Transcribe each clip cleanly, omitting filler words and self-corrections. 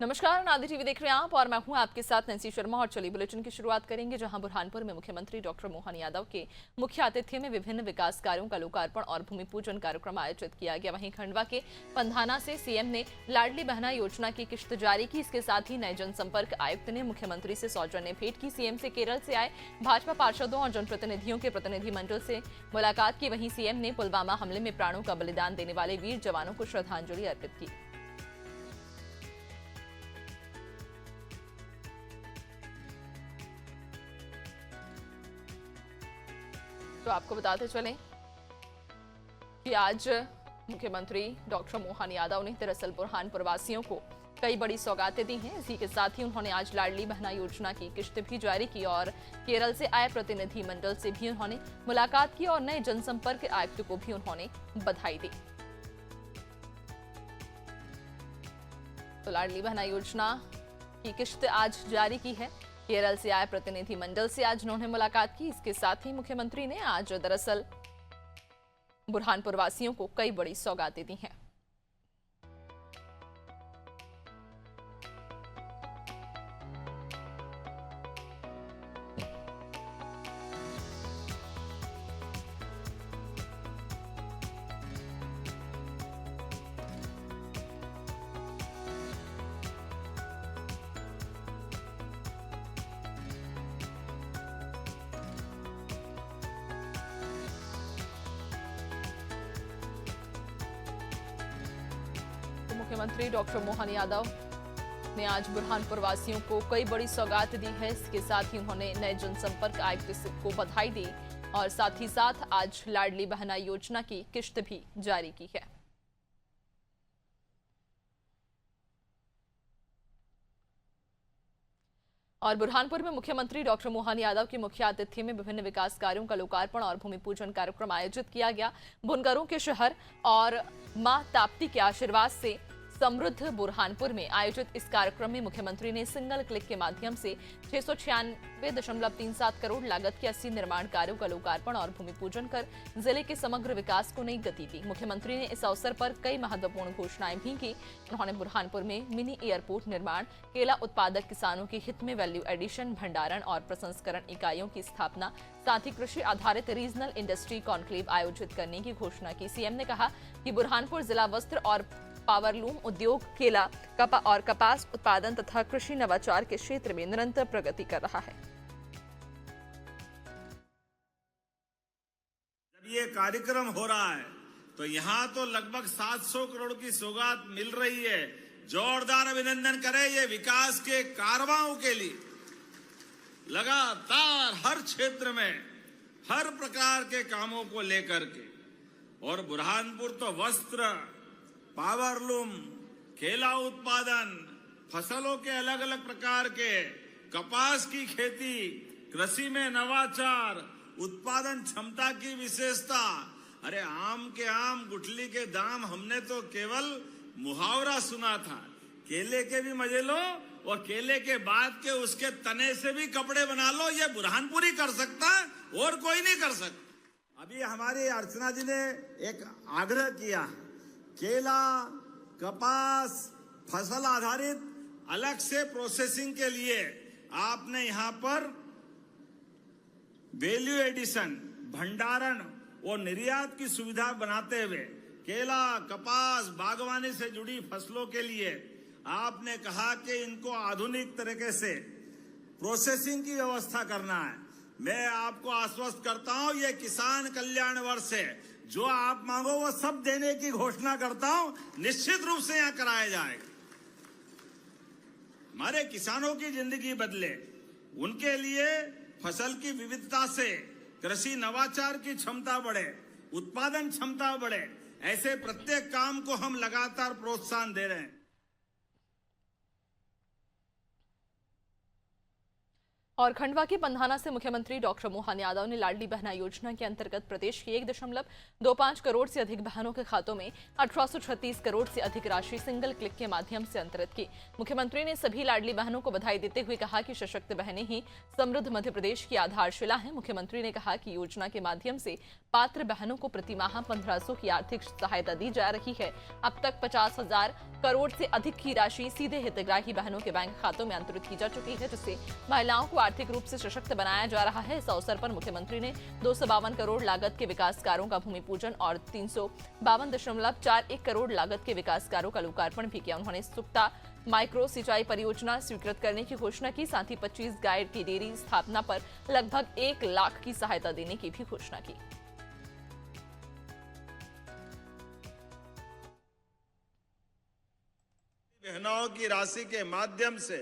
नमस्कार, नादी टीवी देख रहे हैं आप और मैं हूं आपके साथ नैन्सी शर्मा। और चलिए बुलेटिन की शुरुआत करेंगे, जहां बुरहानपुर में मुख्यमंत्री डॉक्टर मोहन यादव के मुख्य आतिथ्य में विभिन्न विकास कार्यों का लोकार्पण और भूमि पूजन कार्यक्रम आयोजित किया गया। वहीं खंडवा के पंधाना से सीएम ने लाडली बहना योजना की किश्त जारी की। इसके साथ ही नए जनसंपर्क आयुक्त ने मुख्यमंत्री से सौजन्य भेंट की। सीएम से केरल से आए भाजपा पार्षदों और जनप्रतिनिधियों के प्रतिनिधिमंडल से मुलाकात की। वहीं सीएम ने पुलवामा हमले में प्राणों का बलिदान देने वाले वीर जवानों को श्रद्धांजलि अर्पित की। तो आपको बताते चलें कि आज मुख्यमंत्री डॉक्टर मोहन यादव ने दरअसल बुरहानपुर वासियों को कई बड़ी सौगातें दी हैं। इसी के साथ ही उन्होंने आज लाडली बहना योजना की किश्त भी जारी की और केरल से आए प्रतिनिधि मंडल से भी उन्होंने मुलाकात की और नए जनसंपर्क आयुक्त को भी उन्होंने बधाई दी। तो लाडली बहना योजना की किश्त आज जारी की है। केरल से आए प्रतिनिधि मंडल से आज उन्होंने मुलाकात की। इसके साथ ही मुख्यमंत्री ने आज दरअसल बुरहानपुर वासियों को कई बड़ी सौगातें दी हैं। मुख्यमंत्री डॉक्टर मोहन यादव ने आज बुरहानपुर वासियों को कई बड़ी सौगात दी है। इसके साथ ही उन्होंने नए जनसंपर्क आयुक्त को बधाई दी और साथ ही साथ आज लाडली बहना योजना की किश्त भी जारी की है। और बुरहानपुर में मुख्यमंत्री डॉक्टर मोहन यादव के मुख्य आतिथ्य में विभिन्न विकास कार्यों का लोकार्पण और भूमि पूजन कार्यक्रम आयोजित किया गया। बुनकरों के शहर और मां ताप्ती के आशीर्वाद से समृद्ध बुरहानपुर में आयोजित इस कार्यक्रम में मुख्यमंत्री ने सिंगल क्लिक के माध्यम से 696.37 करोड़ लागत के 80 निर्माण कार्यों का लोकार्पण और भूमि पूजन कर जिले के समग्र विकास को नई गति दी। मुख्यमंत्री ने इस अवसर पर कई महत्वपूर्ण घोषणाएं भी की। उन्होंने बुरहानपुर में मिनी एयरपोर्ट निर्माण, केला उत्पादक किसानों के हित में वैल्यू एडिशन, भंडारण और प्रसंस्करण इकाइयों की स्थापना, साथ ही कृषि आधारित रीजनल इंडस्ट्री कॉन्क्लेव आयोजित करने की घोषणा की। सीएम ने कहा कि बुरहानपुर जिला वस्त्र और पावरलूम उद्योग, केला और कपास उत्पादन तथा कृषि नवाचार के क्षेत्र में निरंतर प्रगति कर रहा है। जब ये कार्यक्रम हो रहा है तो यहाँ तो लगभग 700 करोड़ की सौगात मिल रही है। जोरदार अभिनंदन करें ये विकास के कारवां के लिए। लगातार हर क्षेत्र में हर प्रकार के कामों को लेकर के, और बुरहानपुर तो वस्त्र, पावरलूम, केला उत्पादन, फसलों के अलग अलग प्रकार के, कपास की खेती, कृषि में नवाचार, उत्पादन क्षमता की विशेषता। अरे आम के आम, गुठली के दाम, हमने तो केवल मुहावरा सुना था। केले के भी मजे लो और केले के बाद के उसके तने से भी कपड़े बना लो। ये बुरहानपुर ही कर सकता है और कोई नहीं कर सकता। अभी हमारी अर्चना जी ने एक आग्रह किया, केला, कपास, फसल आधारित अलग से प्रोसेसिंग के लिए आपने यहां पर वैल्यू एडिशन, भंडारण और निर्यात की सुविधा बनाते हुए केला, कपास, बागवानी से जुड़ी फसलों के लिए आपने कहा कि इनको आधुनिक तरीके से प्रोसेसिंग की व्यवस्था करना है। मैं आपको आश्वस्त करता हूं, ये किसान कल्याण वर्ष है। जो आप मांगो वो सब देने की घोषणा करता हूं। निश्चित रूप से यहां कराया जाएगा। हमारे किसानों की जिंदगी बदले, उनके लिए फसल की विविधता से कृषि नवाचार की क्षमता बढ़े, उत्पादन क्षमता बढ़े, ऐसे प्रत्येक काम को हम लगातार प्रोत्साहन दे रहे हैं। और खंडवा के पंधाना से मुख्यमंत्री डॉक्टर मोहन यादव ने लाडली बहना योजना के अंतर्गत प्रदेश की 1.25 करोड़ से अधिक बहनों के खातों में 1836 करोड़ से अधिक राशि सिंगल क्लिक के माध्यम से अंतरित की। मुख्यमंत्री ने सभी लाडली बहनों को बधाई देते हुए कहा कि सशक्त बहनें ही समृद्ध मध्य प्रदेश की आधारशिला है। मुख्यमंत्री ने कहा कि योजना के माध्यम से पात्र बहनों को प्रति माह 1500 की आर्थिक सहायता दी जा रही है। अब तक 50,000 करोड़ से अधिक की राशि सीधे हितग्राही बहनों के बैंक खातों में अंतरित की जा चुकी है, जिससे महिलाओं को आर्थिक रूप से सशक्त बनाया जा रहा है। इस अवसर पर मुख्यमंत्री ने 252 करोड़ लागत के विकास कार्यों का भूमि पूजन और 352.41 करोड़ लागत के विकास कार्यों का लोकार्पण भी किया। उन्होंने सुक्ता माइक्रो सिंचाई परियोजना स्वीकृत करने की घोषणा की। साथ ही 25 गाय की डेयरी स्थापना पर लगभग 1 लाख की सहायता देने की भी घोषणा की। बहनों की राशि के माध्यम से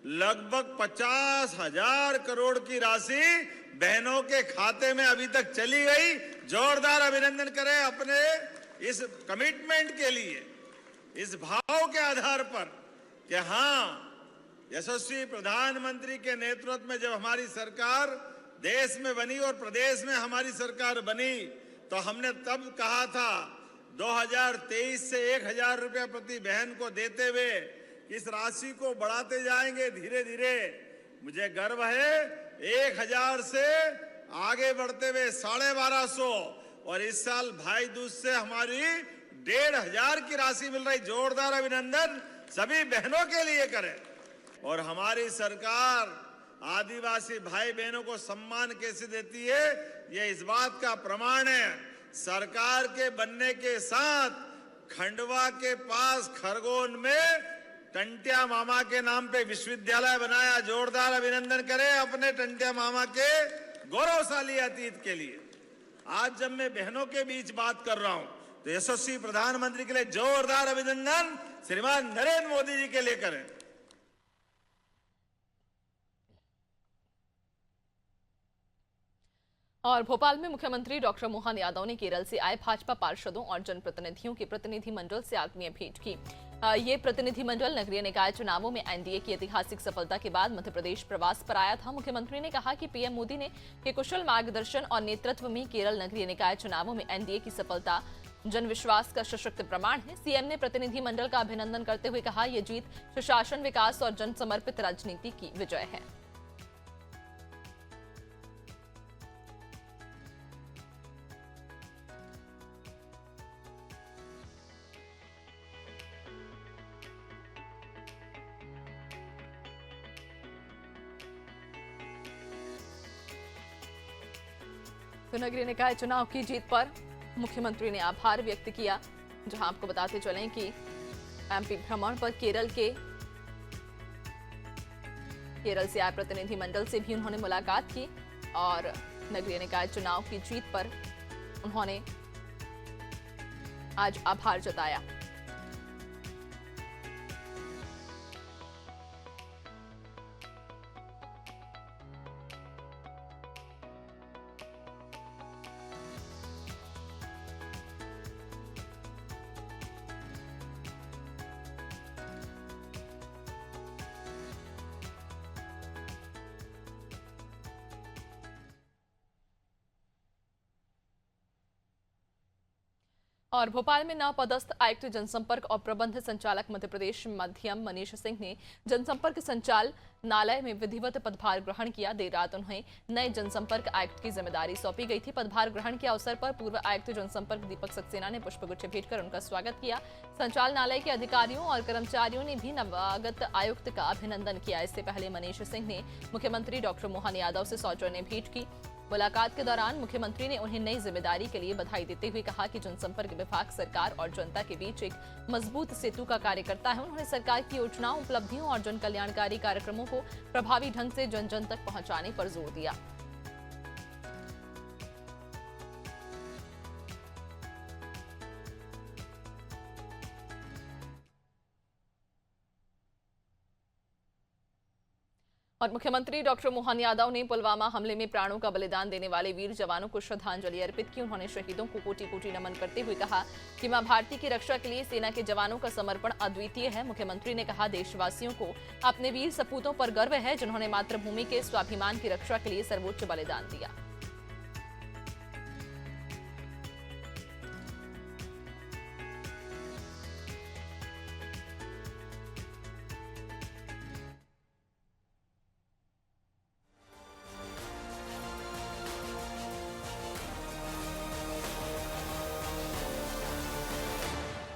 लगभग 50,000 करोड़ की राशि बहनों के खाते में अभी तक चली गई। जोरदार अभिनंदन करें अपने इस कमिटमेंट के लिए, इस भाव के आधार पर कि हाँ, यशस्वी प्रधानमंत्री के नेतृत्व में जब हमारी सरकार देश में बनी और प्रदेश में हमारी सरकार बनी तो हमने तब कहा था 2023 से 1,000 रुपया प्रति बहन को देते हुए इस राशि को बढ़ाते जाएंगे धीरे धीरे। मुझे गर्व है 1,000 से आगे बढ़ते हुए 1250 और इस साल भाई दूज से हमारी 1,500 की राशि मिल रही। जोरदार अभिनंदन सभी बहनों के लिए करें। और हमारी सरकार आदिवासी भाई बहनों को सम्मान कैसे देती है, ये इस बात का प्रमाण है। सरकार के बनने के साथ खंडवा के पास खरगोन में टंटिया मामा के नाम पे विश्वविद्यालय बनाया। जोरदार अभिनंदन करें अपने टंटिया मामा के गौरवशाली अतीत के लिए। आज जब मैं बहनों के बीच बात कर रहा हूं तो यशस्वी प्रधानमंत्री के लिए जोरदार अभिनंदन श्रीमान नरेंद्र मोदी जी के लिए करें। और भोपाल में मुख्यमंत्री डॉक्टर मोहन यादव ने केरल से आए भाजपा पार्षदों और जनप्रतिनिधियों के प्रतिनिधिमंडल से आत्मीय भेंट की। ये प्रतिनिधिमंडल नगरीय निकाय चुनावों में एनडीए की ऐतिहासिक सफलता के बाद मध्य प्रदेश प्रवास पर आया था। मुख्यमंत्री ने कहा कि पीएम मोदी ने के कुशल मार्गदर्शन और नेतृत्व में केरल नगरीय निकाय चुनावों में एनडीए की सफलता जनविश्वास का सशक्त प्रमाण है। सीएम ने प्रतिनिधिमंडल का अभिनंदन करते हुए कहा, यह जीत सुशासन, विकास और जनसमर्पित राजनीति की विजय है। तो नगरीय निकाय चुनाव की जीत पर मुख्यमंत्री ने आभार व्यक्त किया। जहां आपको बताते चलें कि एमपी भ्रमण पर केरल से आए प्रतिनिधिमंडल से भी उन्होंने मुलाकात की और नगरीय निकाय चुनाव की जीत पर उन्होंने आज आभार जताया। और भोपाल में नवपदस्थ आयुक्त जनसंपर्क और प्रबंध संचालक मध्य प्रदेश मध्यम मनीष सिंह ने जनसंपर्क संचालनालय में विधिवत पदभार ग्रहण किया। देर रात उन्हें नए जनसंपर्क आयुक्त की जिम्मेदारी सौंपी गई थी। पदभार ग्रहण के अवसर पर पूर्व आयुक्त जनसंपर्क दीपक सक्सेना ने पुष्पगुच्छ भेंट कर उनका स्वागत किया। संचालनालय के अधिकारियों और कर्मचारियों ने भी नवागत आयुक्त का अभिनंदन किया। इससे पहले मनीष सिंह ने मुख्यमंत्री डॉक्टर मोहन यादव से सौजन्य भेंट की। मुलाकात के दौरान मुख्यमंत्री ने उन्हें नई जिम्मेदारी के लिए बधाई देते हुए कहा कि जनसंपर्क विभाग सरकार और जनता के बीच एक मजबूत सेतु का कार्य करता है। उन्होंने सरकार की योजनाओं, उपलब्धियों और जन कल्याणकारी कार्यक्रमों को प्रभावी ढंग से जन जन तक पहुंचाने पर जोर दिया। और मुख्यमंत्री डॉक्टर मोहन यादव ने पुलवामा हमले में प्राणों का बलिदान देने वाले वीर जवानों को श्रद्धांजलि अर्पित की। उन्होंने शहीदों को कोटि कोटि नमन करते हुए कहा कि मां भारती की रक्षा के लिए सेना के जवानों का समर्पण अद्वितीय है। मुख्यमंत्री ने कहा, देशवासियों को अपने वीर सपूतों पर गर्व है जिन्होंने मातृभूमि के स्वाभिमान की रक्षा के लिए सर्वोच्च बलिदान दिया।